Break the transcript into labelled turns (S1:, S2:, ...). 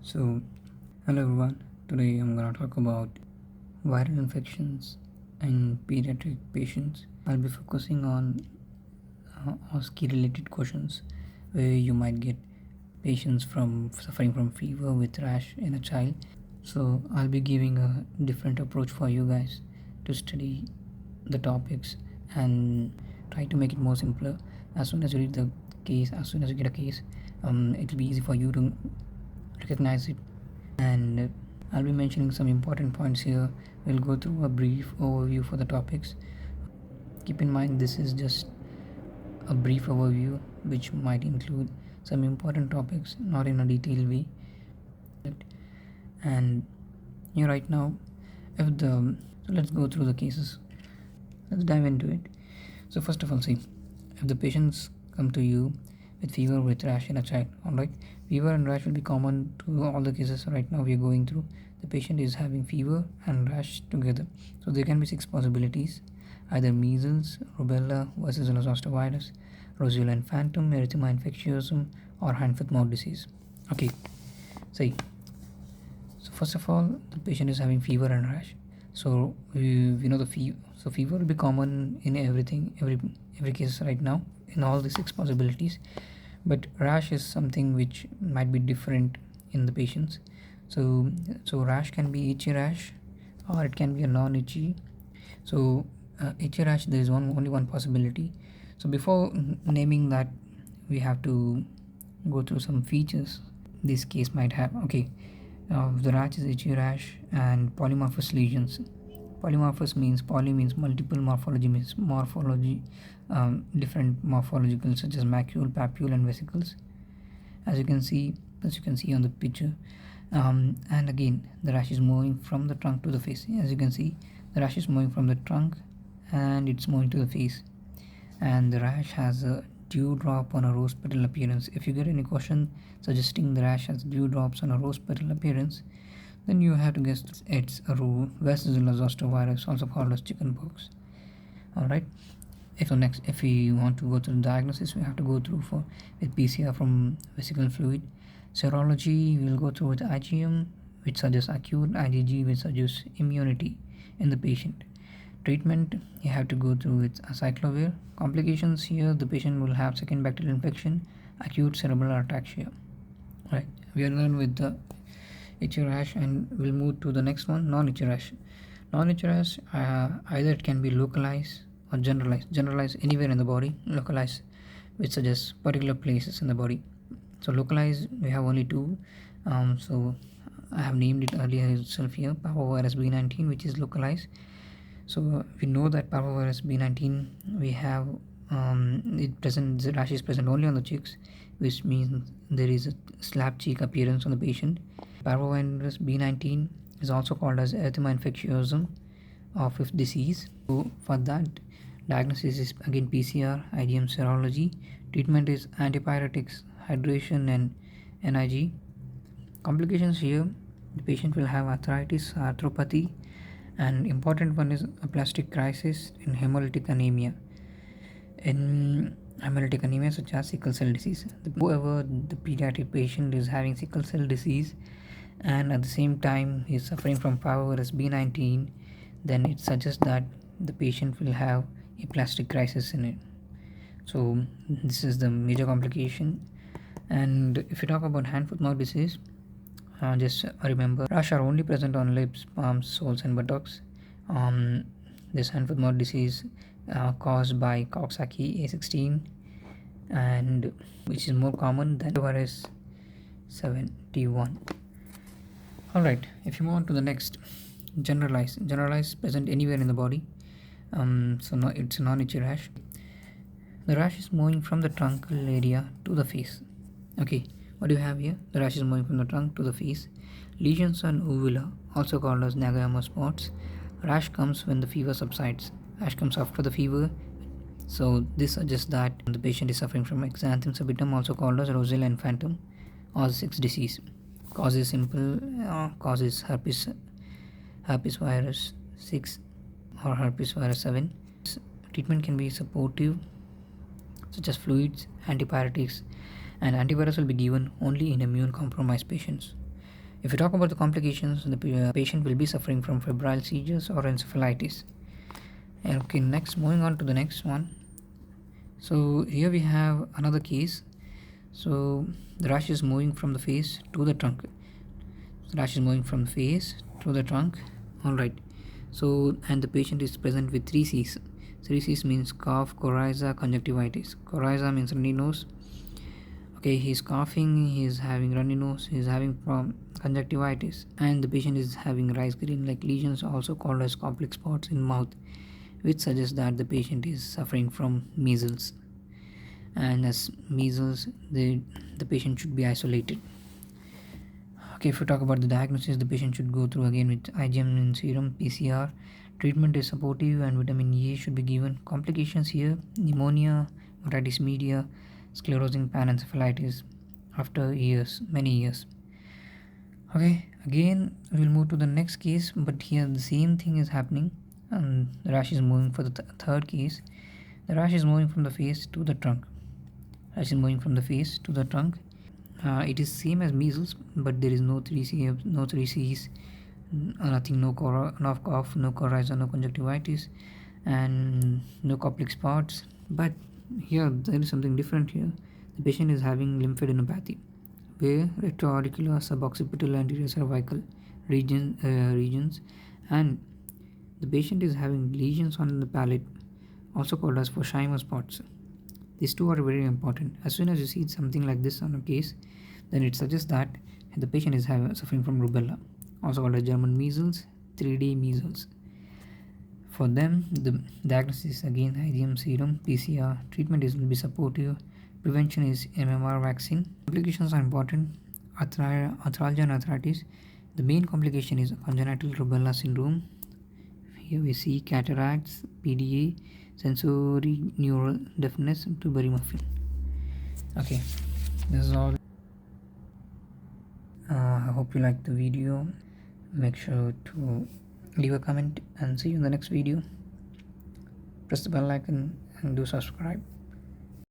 S1: So, hello everyone. Today I'm gonna talk about viral infections in pediatric patients. I'll be focusing on OSCE related questions where you might get patients from suffering from fever with rash in a child. So, I'll be giving a different approach for you guys to study the topics and try to make it more simpler. As soon as you read the case, as soon as you get a case, it'll be easy for you to recognize it. And I'll be mentioning some important points here. We'll go through a brief overview for the topics. Keep in mind this is just a brief overview which might include some important topics, not in a detailed way. And here right now, so let's go through the cases. Let's dive into it. So first of all, see, if the patients come to you with fever with rash in a child, alright, fever and rash will be common to all the cases right now we are going through. The patient is having fever and rash together. So there can be 6 possibilities: either measles, rubella, Roseola zoster virus, Roseola infantum, Erythema infectiosum, or hand-foot-mouth disease. Okay, see. So first of all, the patient is having fever and rash. So we know the fever. So fever will be common in every case right now in all the 6 possibilities. But rash is something which might be different in the patients. So rash can be itchy rash, or it can be a non-itchy. So itchy rash, there is only one possibility. So before naming that, we have to go through some features this case might have. Okay, the rash is itchy rash and polymorphous lesions. Polymorphous means multiple, morphology means morphology, different morphological such as macule, papule, and vesicles. As you can see on the picture. And again, the rash is moving from the trunk to the face. As you can see, the rash is moving from the trunk and it's moving to the face. And the rash has a dewdrop on a rose petal appearance. If you get any question suggesting the rash has dewdrops on a rose petal appearance, then you have to guess it's a Roseola zoster virus, also called as chickenpox. Alright. If we want to go through the diagnosis, we have to go through with PCR from vesical fluid. Serology, we will go through with IgM, which suggests acute, IgG, which suggests immunity in the patient. Treatment, you have to go through with acyclovir. Complications here, the patient will have second bacterial infection, acute cerebral ataxia. Right. We are done with the itchy rash and we'll move to the next one, non-itchy rash. Non-itchy rash, either it can be localized or generalized anywhere in the body. Localized, which suggests particular places in the body. So localized, we have only 2. So I have named it earlier itself here, parvovirus B19, which is localized. So we know that parvovirus B19, we have the rash is present only on the cheeks, which means there is a slap cheek appearance on the patient. Parvovirus B19 is also called as Erythema infectiosum or fifth disease. So for that, diagnosis is again PCR, IgM serology. Treatment is antipyretics, hydration, and NIG. Complications here, the patient will have arthritis, arthropathy, and important one is aplastic crisis in hemolytic anemia. In hemolytic anemia such as sickle cell disease. Whoever the pediatric patient is having sickle cell disease and at the same time is suffering from parvovirus B19, then it suggests that the patient will have aplastic crisis in it. So this is the major complication. And if you talk about hand-foot-mouth disease, just remember, rash are only present on lips, palms, soles, and buttocks. This hand-foot-mouth disease caused by Coxsackie A16, and which is more common than virus 71. Alright, if you move on to the next, generalized present anywhere in the body. So no, it's a non-itchy rash. The rash is moving from the truncal area to the face. Okay, what do you have here? The rash is moving from the trunk to the face. Lesions on uvula, also called as Nagayama spots. Rash comes when the fever subsides. Rash comes after the fever. So this suggests that the patient is suffering from exanthem subitum, also called as Roseola infantum or 6 disease. Cause is simple. Cause is herpes virus 6 or herpes virus 7. Treatment can be supportive, such as fluids, antipyretics, and antivirus will be given only in immune compromised patients. If we talk about the complications, the patient will be suffering from febrile seizures or encephalitis. Okay, next, moving on to the next one. So here we have another case. So the rash is moving from the face to the trunk. The rash is moving from the face to the trunk. Alright. So, and the patient is present with 3 C's. 3 C's means cough, coryza, conjunctivitis. Coryza means runny nose. Okay, he's coughing, he's having runny nose, he's having conjunctivitis, and the patient is having rice green like lesions, also called as complex spots in mouth, which suggests that the patient is suffering from measles. And as measles, the patient should be isolated. Okay, if we talk about the diagnosis, the patient should go through again with IgM in serum, PCR. Treatment is supportive and vitamin E should be given. Complications here: pneumonia, otitis media, sclerosing panencephalitis after years, many years. Okay, again we'll move to the next case, but here the same thing is happening, and the rash is moving for the third case. The rash is moving from the face to the trunk. Rash is moving from the face to the trunk. It is same as measles, but there is no 3C, no 3Cs, nothing, no cough, no coryza, no conjunctivitis, and no complex spots. But here there is something different here. The patient is having lymphadenopathy, where retroauricular, suboccipital, anterior cervical regions, and the patient is having lesions on the palate, also called as Forstheimer spots. These two are very important. As soon as you see something like this on a case, then it suggests that the patient is suffering from rubella, also called as German measles, 3D measles. For them, the diagnosis is again IgM serum, PCR. Treatment will be supportive. Prevention is MMR vaccine. Complications are important. Arthralgia and arthritis. The main complication is congenital rubella syndrome. Here we see cataracts, PDA, sensory neural deafness, tuberous muffin. Okay, this is all. I hope you liked the video. Make sure to leave a comment and see you in the next video. Press the bell icon and do subscribe.